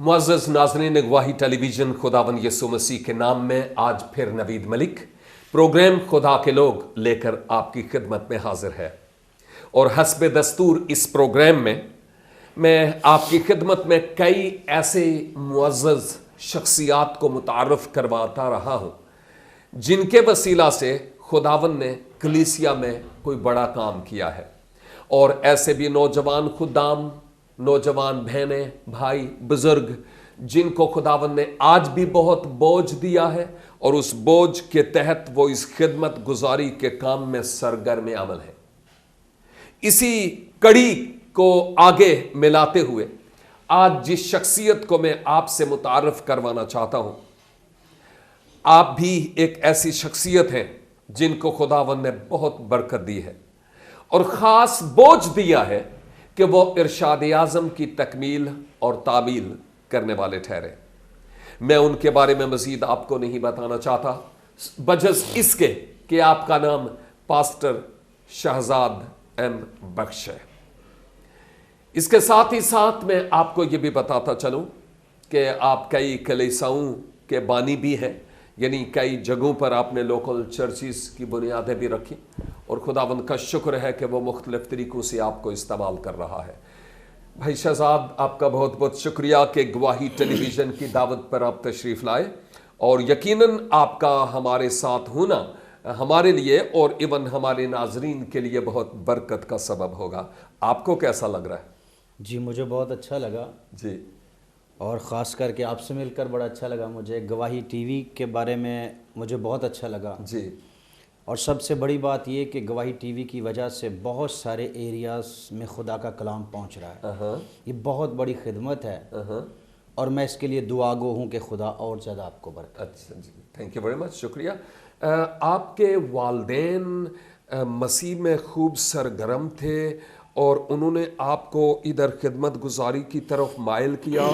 معزز ناظرین گواہی ٹیلی ویژن، خداوند یسوع مسیح کے نام میں آج پھر نوید ملک پروگرام خدا کے لوگ لے کر آپ کی خدمت میں حاضر ہے، اور حسب دستور اس پروگرام میں آپ کی خدمت میں کئی ایسے معزز شخصیات کو متعارف کرواتا رہا ہوں جن کے وسیلہ سے خداوند نے کلیسیا میں کوئی بڑا کام کیا ہے، اور ایسے بھی نوجوان خدام، نوجوان بہنیں، بھائی، بزرگ جن کو خداوند نے آج بھی بہت بوجھ دیا ہے، اور اس بوجھ کے تحت وہ اس خدمت گزاری کے کام میں سرگرم عمل ہے۔ اسی کڑی کو آگے ملاتے ہوئے آج جس شخصیت کو میں آپ سے متعارف کروانا چاہتا ہوں، آپ بھی ایک ایسی شخصیت ہیں جن کو خداوند نے بہت برکت دی ہے اور خاص بوجھ دیا ہے کہ وہ ارشاد اعظم کی تکمیل اور تعمیل کرنے والے ٹھہرے۔ میں ان کے بارے میں مزید آپ کو نہیں بتانا چاہتا بجز اس کے کہ آپ کا نام پاسٹر شہزاد ایم بخش ہے۔ اس کے ساتھ ہی ساتھ میں آپ کو یہ بھی بتاتا چلوں کہ آپ کئی کلیساؤں کے بانی بھی ہیں، یعنی کئی جگہوں پر آپ نے لوکل چرچز کی بنیادیں بھی رکھی، اور خداوند کا شکر ہے کہ وہ مختلف طریقوں سے آپ کو استعمال کر رہا ہے۔ بھائی شہزاد، آپ کا بہت بہت شکریہ کہ گواہی ٹیلی ویژن کی دعوت پر آپ تشریف لائے، اور یقیناً آپ کا ہمارے ساتھ ہونا ہمارے لیے اور ایون ہمارے ناظرین کے لیے بہت برکت کا سبب ہوگا۔ آپ کو کیسا لگ رہا ہے؟ جی مجھے بہت اچھا لگا، جی، اور خاص کر کے آپ سے مل کر بڑا اچھا لگا۔ مجھے گواہی ٹی وی کے بارے میں مجھے بہت اچھا لگا، جی، اور سب سے بڑی بات یہ کہ گواہی ٹی وی کی وجہ سے بہت سارے ایریاز میں خدا کا کلام پہنچ رہا ہے۔ یہ بہت بڑی خدمت ہے، اور میں اس کے لیے دعا گو ہوں کہ خدا اور زیادہ آپ کو برکت۔ اچھا جی، تھینک یو ویری مچ، شکریہ۔ آپ کے والدین مسیح میں خوب سرگرم تھے اور انہوں نے آپ کو ادھر خدمت گزاری کی طرف مائل کیا،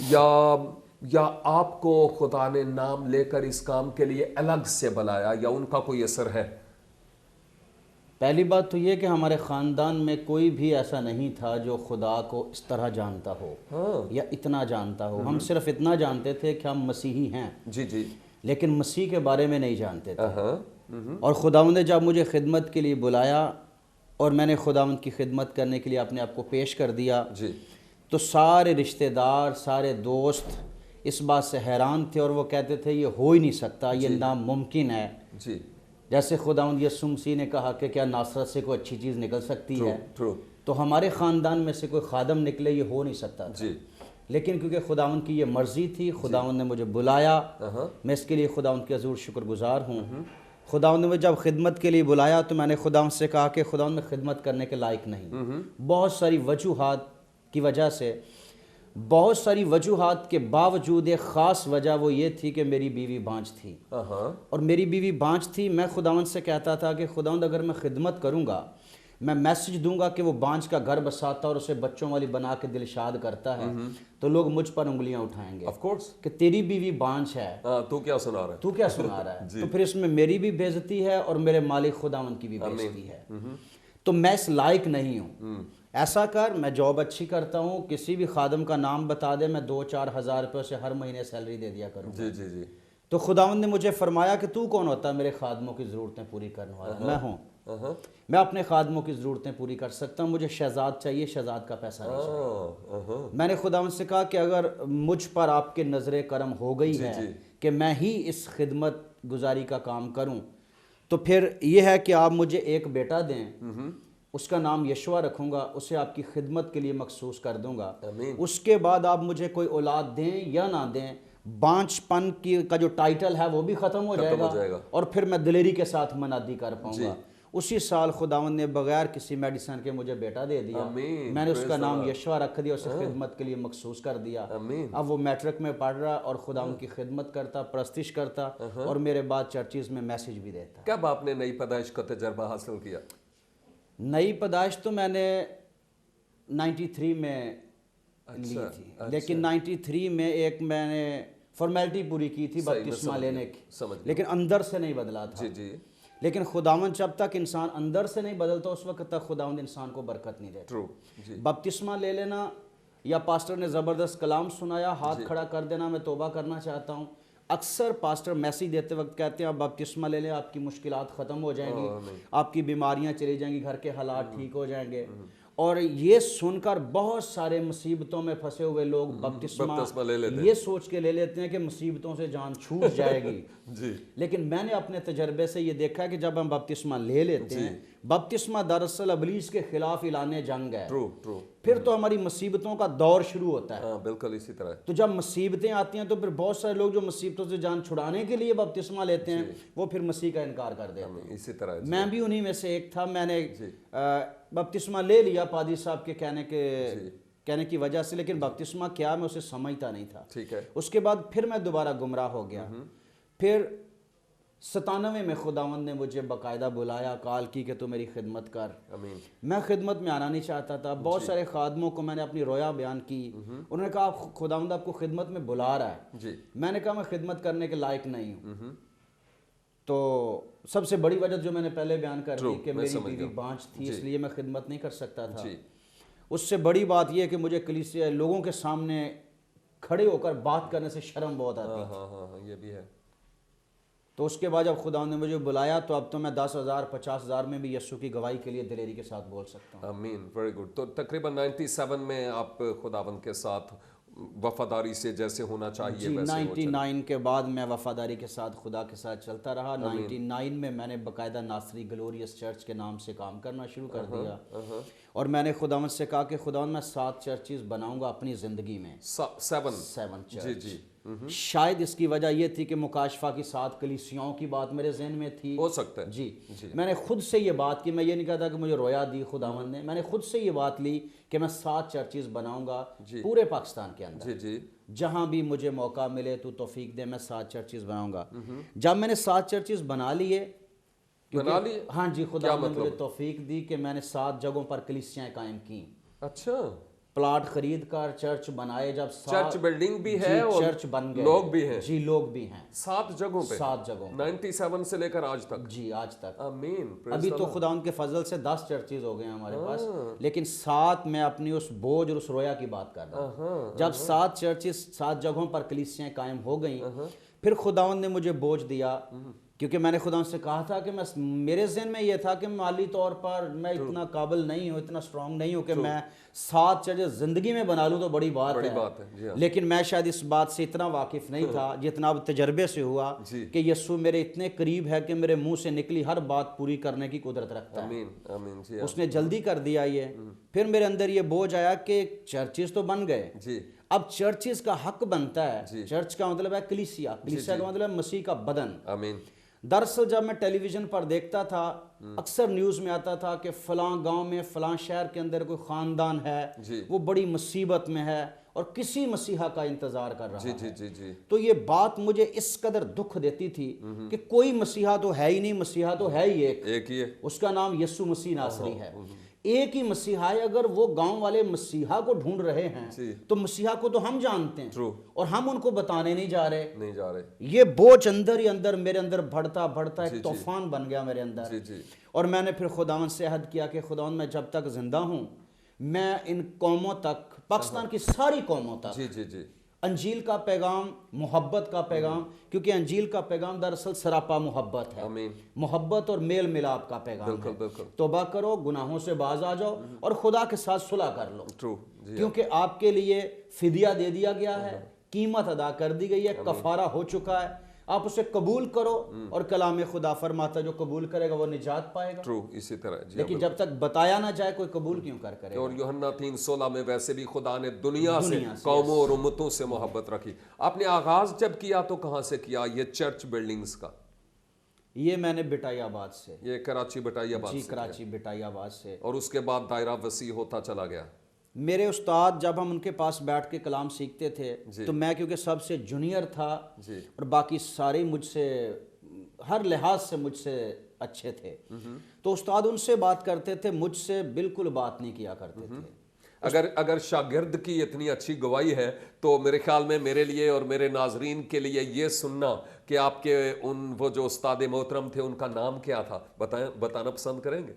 یا آپ کو خدا نے نام لے کر اس کام کے لیے الگ سے بلایا، یا ان کا کوئی اثر ہے؟ پہلی بات تو یہ کہ ہمارے خاندان میں کوئی بھی ایسا نہیں تھا جو خدا کو اس طرح جانتا ہو یا اتنا جانتا ہو۔ ہم صرف اتنا جانتے تھے کہ ہم مسیحی ہیں، جی جی، لیکن مسیح کے بارے میں نہیں جانتے تھے۔ اور خداوند نے جب مجھے خدمت کے لیے بلایا اور میں نے خداوند کی خدمت کرنے کے لیے اپنے آپ کو پیش کر دیا، جی، تو سارے رشتہ دار، سارے دوست اس بات سے حیران تھے، اور وہ کہتے تھے یہ ہو ہی نہیں سکتا، یہ ناممکن ہے۔ جی، جیسے خداوند یسوع مسیح نے کہا کہ کیا ناصرت سے کوئی اچھی چیز نکل سکتی ہے، ٹرو، تو ہمارے خاندان میں سے کوئی خادم نکلے یہ ہو نہیں سکتا تھا۔ جی، لیکن کیونکہ خداوند کی یہ مرضی تھی، خداوند نے مجھے بلایا، میں اس کے لیے خداوند کے حضور شکر گزار ہوں۔ خداوند نے مجھے جب خدمت کے لیے بلایا تو میں نے خداوند سے کہا کہ خداوند میں خدمت کرنے کے لائق نہیں، بہت ساری وجوہات کی وجہ سے، بہت ساری وجوہات کے باوجود ایک خاص وجہ وہ یہ تھی کہ میری بیوی بانجھ تھی، اور میری بیوی بانجھ تھی۔ میں خداوند سے کہتا تھا کہ خداوند اگر میں خدمت کروں گا، میں میسج دوں گا کہ وہ بانجھ کا گھر بساتا اور اسے بچوں والی بنا کے دل شاد کرتا ہے، تو لوگ مجھ پر انگلیاں اٹھائیں گے آف کورس، کہ تیری بیوی بانجھ ہے، تو کیا سنا رہا ہے؟ تو کیا سنا رہا ہے؟ تو پھر اس میں میری بھی بے عزتی ہے اور میرے مالک خداوند کی بھی بے عزتی ہے، تو میں اس لائق نہیں ہوں۔ ایسا کر، میں جاب اچھی کرتا ہوں، کسی بھی خادم کا نام بتا دے، میں 2-4 ہزار روپے سے ہر مہینے سیلری دے دیا کروں۔ جی جی جی، تو خداوند نے مجھے فرمایا کہ تو کون ہوتا ہے میرے خادموں کی ضرورتیں پوری کرنے والا؟ میں ہوں، میں اپنے خادموں کی ضرورتیں پوری کر سکتا ہوں، مجھے شہزاد چاہیے، شہزاد کا پیسہ نہیں چاہیے۔ میں نے خداوند سے کہا کہ اگر مجھ پر آپ کے نظر کرم ہو گئی ہے کہ میں ہی اس خدمت گزاری کا کام کروں، تو پھر یہ ہے کہ آپ مجھے ایک بیٹا دیں، اس کا نام یشوع رکھوں گا، اسے آپ کی خدمت کے لیے مخصوص کر دوں گا۔ اس کے بعد آپ مجھے کوئی اولاد دیں یا نہ دیں، بانجھ پن کا جو ٹائٹل ہے وہ بھی ختم ہو جائے گا، اور پھر میں دلیری کے ساتھ منادی کر پاؤں گا۔ اسی سال خداوند نے بغیر کسی میڈیسن کے مجھے بیٹا دے دیا، میں نے اس کا نام یشوع رکھ دیا، اسے خدمت کے لیے مخصوص کر دیا۔ اب وہ میٹرک میں پڑھ رہا اور خداوند کی خدمت کرتا، پرستش کرتا، اور میرے بعد چرچز میں میسیج بھی دیتا۔ کب آپ نے نئی پیدائش کا تجربہ حاصل کیا؟ نئی پیدائش تو میں نے 93 میں لی تھی، لیکن 93 میں ایک میں نے فارمیلٹی پوری کی تھی بپتسمہ لینے کی، لیکن اندر سے نہیں بدلا تھا۔ لیکن خداوند جب تک انسان اندر سے نہیں بدلتا اس وقت تک خداوند انسان کو برکت نہیں دیتا۔ بپتسمہ لے لینا یا پاسٹر نے زبردست کلام سنایا، ہاتھ کھڑا کر دینا میں توبہ کرنا چاہتا ہوں۔ اکثر پاسٹر میسیج دیتے وقت کہتے ہیں اب بپتسمہ لے لیں، آپ کی مشکلات ختم ہو جائیں گی، آپ کی بیماریاں چلی جائیں گی، گھر کے حالات ٹھیک ہو جائیں گے۔ اور یہ سن کر بہت سارے مصیبتوں میں پھنسے ہوئے لوگ بپتسمہ یہ سوچ کے لے لیتے ہیں کہ مصیبتوں سے جان چھوٹ جائے گی۔ لیکن میں نے اپنے تجربے سے یہ دیکھا ہے کہ جب ہم بپتسمہ لے لیتے ہیں، بپتسمہ دراصل ابلیس کے خلاف اعلان جنگ ہے، پھر تو ہماری مصیبتوں کا دور شروع ہوتا ہے۔ بالکل اسی طرح۔ تو جب مصیبتیں آتی ہیں تو پھر بہت سارے لوگ جو مصیبتوں سے جان چھڑانے کے لیے بپتسمہ لیتے ہیں وہ پھر مسیح کا انکار کر دیتے ہیں۔ اسی طرح میں بھی انہی میں سے ایک تھا، میں نے بپتسمہ لے لیا پادری صاحب کے کہنے کی وجہ سے، لیکن بپتسمہ کیا میں اسے سمجھتا نہیں تھا۔ اس کے بعد پھر میں دوبارہ گمراہ ہو گیا۔ پھر 97 میں خداوند نے مجھے باقاعدہ بلایا، کال کی کہ تو میری خدمت کر۔ میں خدمت میں آنا نہیں چاہتا تھا، بہت سارے خادموں کو میں نے اپنی رویا بیان کی، انہوں نے کہا خداوند آپ کو خدمت میں بلا رہا ہے۔ میں نے کہا میں خدمت کرنے کے لائق نہیں ہوں۔ تو سب سے بڑی وجہ جو میں نے پہلے بیان کر دی کہ میری بیوی بانجھ تھی، اس لیے میں خدمت نہیں کر سکتا تھا۔ اس سے بڑی بات یہ کہ مجھے کلیسیا لوگوں کے سامنے کھڑے ہو کر بات کرنے سے شرم بہت آتی تھی۔ یہ بھی ہے۔ تو اس کے بعد جب خدا نے مجھے بلایا تو اب تو میں 10,000 50,000 میں بھی یسوع کی گواہی کے لیے دلیری کے ساتھ بول سکتا ہوں۔ آمین، ویری گڈ۔ تو تقریباً 97 میں آپ خداوند کے ساتھ وفاداری سے جیسے ہونا چاہیے جی، ویسے 99 کے بعد میں وفاداری کے ساتھ خدا کے ساتھ چلتا رہا۔ 99 میں میں نے باقاعدہ ناصری گلوریس چرچ کے نام سے کام کرنا شروع کر دیا، اور میں نے خداوند سے کہا کہ خداوند میں 7 چرچز بناؤں گا اپنی زندگی میں۔ 7 چرچ۔ شاید اس کی وجہ یہ تھی کہ مکاشفہ کی 7 کلیسیاؤں کی بات میرے ذہن میں تھی، ہو سکتا ہے۔ جی، میں نے خود سے یہ بات کی، میں یہ نہیں کہتا کہ مجھے رویا دی خداوند نے، میں نے خود سے یہ بات لی کہ میں 7 چرچز بناؤں گا پورے پاکستان کے اندر، جہاں بھی مجھے موقع ملے تو توفیق دے میں 7 چرچز بناؤں گا۔ جب میں نے 7 چرچز بنا لیے، ہاں جی، خدا نے مجھے توفیق دی کہ میں نے 7 جگہوں پر کلیسیاں قائم کی۔ اچھا، پلاٹ خرید کر چرچ بنائے، جب چرچ بلڈنگ بھی ہے اور چرچ بن گئے، لوگ بھی ہیں۔ جی، لوگ بھی ہیں 7 جگہوں پہ، 7 جگہوں 97 سے لے کر آج تک۔ جی، آج تک۔ آمین۔ ابھی تو خدا ان کے فضل سے 10 چرچز ہو گئے ہیں ہمارے پاس، لیکن 7 میں اپنی اس بوجھ اور اس رویا کی بات کر رہا ہوں۔ جب 7 چرچز 7 جگہوں پر کلیسیاں قائم ہو گئیں، پھر خداوند نے مجھے بوجھ دیا، کیونکہ میں نے خداوند سے کہا تھا کہ میرے ذہن میں یہ تھا کہ مالی طور پر میں اتنا قابل نہیں ہوں، اتنا اسٹرانگ نہیں ہوں کہ میں 7 چرچز زندگی میں بنا لوں تو بڑی بات ہے، لیکن میں شاید اس بات سے اتنا واقف نہیں تھا جتنا اب تجربے سے ہوا کہ یسوع میرے اتنے قریب ہے کہ میرے منہ سے نکلی ہر بات پوری کرنے کی قدرت رکھتا ہے۔ اس نے جلدی کر دیا یہ۔ پھر میرے اندر یہ بوجھ آیا کہ چرچز تو بن گئے، اب چرچز کا حق بنتا ہے، چرچ کا مطلب ہے کلیسیا، کلیسیا کا مطلب ہے مسیح کا بدن۔ دراصل جب میں ٹیلی ویژن پر دیکھتا تھا، اکثر نیوز میں آتا تھا کہ فلاں گاؤں میں فلاں شہر کے اندر کوئی خاندان ہے، وہ بڑی مصیبت میں ہے اور کسی مسیحا کا انتظار کر رہا ہے۔ تو یہ بات مجھے اس قدر دکھ دیتی تھی کہ کوئی مسیحا تو ہے ہی نہیں، مسیحا تو ہے ہی ایک ہی ہے، اس کا نام یسوع مسیح ناصری ہے۔ ایک ہی مسیحا ہے، اگر وہ گاؤں والے مسیحا کو ڈھونڈ رہے ہیں تو مسیحا کو تو ہم جانتے ہیں اور ہم ان کو بتانے نہیں جا رہے۔ یہ بوجھ اندر ہی اندر میرے اندر بڑھتا بڑھتا ایک طوفان بن گیا میرے اندر، اور میں نے پھر خداوند سے عہد کیا کہ خداوند میں جب تک زندہ ہوں میں ان قوموں تک، پاکستان کی ساری قوموں تک انجیل کا پیغام، محبت کا پیغام، کیونکہ انجیل کا پیغام دراصل سراپا محبت ہے، محبت اور میل ملاپ کا پیغام ہے۔ توبہ کرو، گناہوں سے باز آ جاؤ اور خدا کے ساتھ صلح کر لو، کیونکہ آپ کے لیے فدیہ دے دیا گیا ہے، قیمت ادا کر دی گئی ہے، کفارہ ہو چکا ہے، آپ اسے قبول کرو اور کلام خدا فرماتا ہے جو قبول کرے گا وہ نجات پائے گا۔ اسی طرح لیکن جب تک بتایا نہ جائے کوئی قبول کیوں کرے گا؟ اور یوحنا 3:16 میں ویسے بھی خدا نے دنیا سے، قوموں اور امتوں سے محبت رکھی۔ آپ نے آغاز جب کیا تو کہاں سے کیا یہ چرچ بلڈنگز کا؟ یہ میں نے بٹائی آباد سے، یہ کراچی بٹائی آباد سے، جی کراچی بٹائی آباد سے، اور اس کے بعد دائرہ وسیع ہوتا چلا گیا۔ میرے استاد جب ہم ان کے پاس بیٹھ کے کلام سیکھتے تھے تو میں کیونکہ سب سے جونیئر تھا اور باقی سارے مجھ سے ہر لحاظ سے مجھ سے اچھے تھے، تو استاد ان سے بات کرتے تھے، مجھ سے بالکل بات نہیں کیا کرتے تھے۔ اگر شاگرد کی اتنی اچھی گواہی ہے تو میرے خیال میں میرے لیے اور میرے ناظرین کے لیے یہ سننا کہ آپ کے وہ جو استاد محترم تھے ان کا نام کیا تھا بتانا پسند کریں گے؟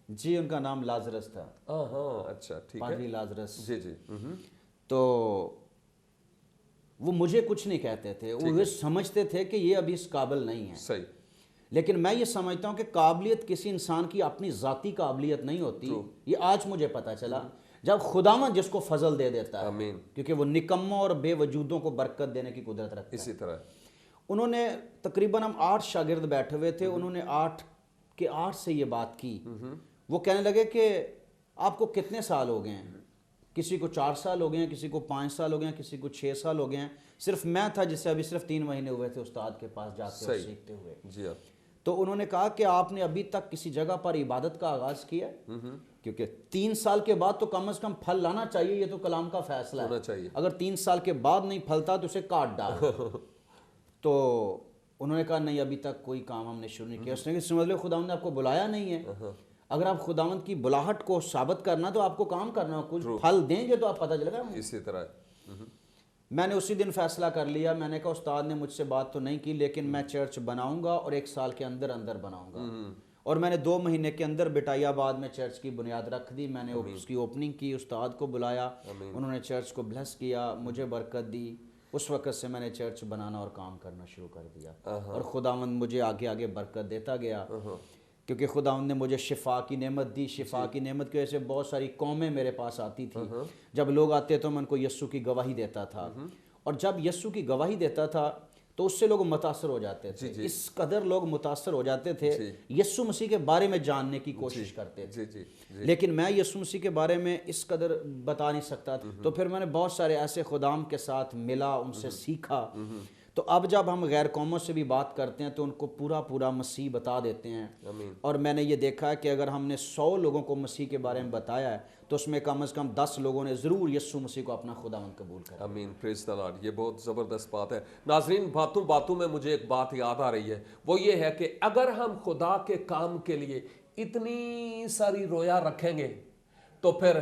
جی، ان کا نام لازرس تھا۔ ہاں، اچھا، ٹھیک ہے، پادری لازرس۔ جی تو وہ مجھے کچھ نہیں کہتے تھے, وہ سمجھتے تھے کہ یہ ابھی اس قابل نہیں ہے. صحیح. لیکن میں یہ سمجھتا ہوں کہ قابلیت کسی انسان کی اپنی ذاتی قابلیت نہیں ہوتی. یہ آج مجھے پتہ چلا جب خداوند جس کو فضل دے دیتا ہے, آمین. کیونکہ وہ نکموں اور بے وجودوں کو برکت دینے کی قدرت رکھتا ہے. اسی طرح انہوں نے تقریباً ہم 8 شاگرد بیٹھے ہوئے تھے, انہوں نے 8 کے 8 سے یہ بات کی. وہ کہنے لگے کہ آپ کو کتنے سال ہو گئے ہیں؟ کسی کو 4 سال ہو گئے ہیں, کسی کو 5 سال ہو گئے ہیں, کسی کو 6 سال ہو گئے ہیں. صرف میں تھا جسے ابھی صرف 3 مہینے ہوئے تھے استاد کے پاس جاتے اور سیکھتے ہوئے. جی ہاں. تو انہوں نے کہا کہ آپ نے ابھی تک کسی جگہ پر عبادت کا آغاز کیا ہے؟ کیونکہ 3 سال کے بعد تو کم از کم پھل لانا چاہیے, یہ تو کلام کا فیصلہ ہے. اگر 3 سال کے بعد نہیں پھلتا تو اسے کاٹ ڈال. تو انہوں نے کہا نہیں ابھی تک کوئی کام ہم نے شروع نہیں کیا. اس نے کہا سمجھ لو خداوند نے آپ کو بلایا نہیں ہے. اگر آپ خداوند کی بلاہٹ کو ثابت کرنا تو آپ کو کام کرنا, کچھ پھل دیں گے تو آپ پتہ چلے گا. اسی طرح میں نے اسی دن فیصلہ کر لیا. میں نے کہا استاد نے مجھ سے بات تو نہیں کی, لیکن میں چرچ بناؤں گا اور 1 سال کے اندر اندر بناؤں گا. اور میں نے 2 مہینے کے اندر بٹائی آباد میں چرچ کی بنیاد رکھ دی. میں نے اس کی اوپننگ کی, استاد کو بلایا, انہوں نے چرچ کو بلیس کیا, مجھے برکت دی. اس وقت سے میں نے چرچ بنانا اور کام کرنا شروع کر دیا. اور خداوند مجھے آگے آگے برکت دیتا گیا, کیونکہ خداوند نے مجھے شفا کی نعمت دی. شفا کی نعمت کی وجہ سے بہت ساری قومیں میرے پاس آتی تھی. جب لوگ آتے تو میں ان کو یسوع کی گواہی دیتا تھا, اور جب یسوع کی گواہی دیتا تھا تو اس سے لوگ متاثر ہو جاتے تھے. اس قدر لوگ متاثر ہو جاتے تھے, یسوع مسیح کے بارے میں جاننے کی کوشش کرتے تھے. لیکن میں یسوع مسیح کے بارے میں اس قدر بتا نہیں سکتا تھا. تو پھر میں نے بہت سارے ایسے خدام کے ساتھ ملا, ان سے سیکھا. تو اب جب ہم غیر قوموں سے بھی بات کرتے ہیں تو ان کو پورا مسیح بتا دیتے ہیں. اور میں نے یہ دیکھا ہے کہ اگر ہم نے 100 لوگوں کو مسیح کے بارے میں بتایا ہے تو اس میں کم از کم 10 لوگوں نے ضرور یسوع مسیح کو اپنا خداوند قبول کیا. آمین. پریز دی لارڈ. یہ بہت زبردست بات ہے. ناظرین, باتوں میں مجھے ایک بات یاد آ رہی ہے, وہ یہ ہے کہ اگر ہم خدا کے کام کے لیے اتنی ساری رویا رکھیں گے تو پھر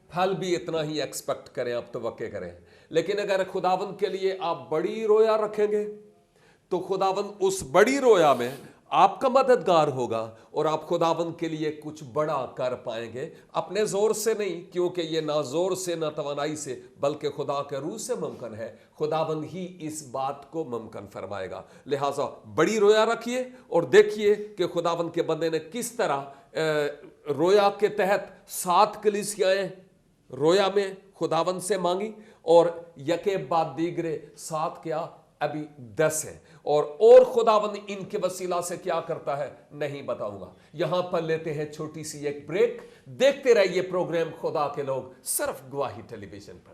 پھل بھی اتنا ہی ایکسپیکٹ کریں, آپ توقع کریں. لیکن اگر خداوند کے لیے آپ بڑی رویا رکھیں گے تو خداوند اس بڑی رویا میں آپ کا مددگار ہوگا اور آپ خداوند کے لیے کچھ بڑا کر پائیں گے. اپنے زور سے نہیں, کیونکہ یہ نہ زور سے نہ توانائی سے بلکہ خدا کے روح سے ممکن ہے. خداوند ہی اس بات کو ممکن فرمائے گا. لہٰذا بڑی رویا رکھیے اور دیکھیے کہ خداوند کے بندے نے کس طرح رویا کے تحت 7 کلیسیائیں رویا میں خداوند سے مانگی, اور یکے بعد دیگرے 7 کیا ابھی 10 ہیں, اور خداوند ان کے وسیلہ سے کیا کرتا ہے نہیں بتاؤں گا. یہاں پر لیتے ہیں چھوٹی سی ایک بریک. دیکھتے رہیے پروگرام خدا کے لوگ صرف گواہی ٹیلی ویژن پر.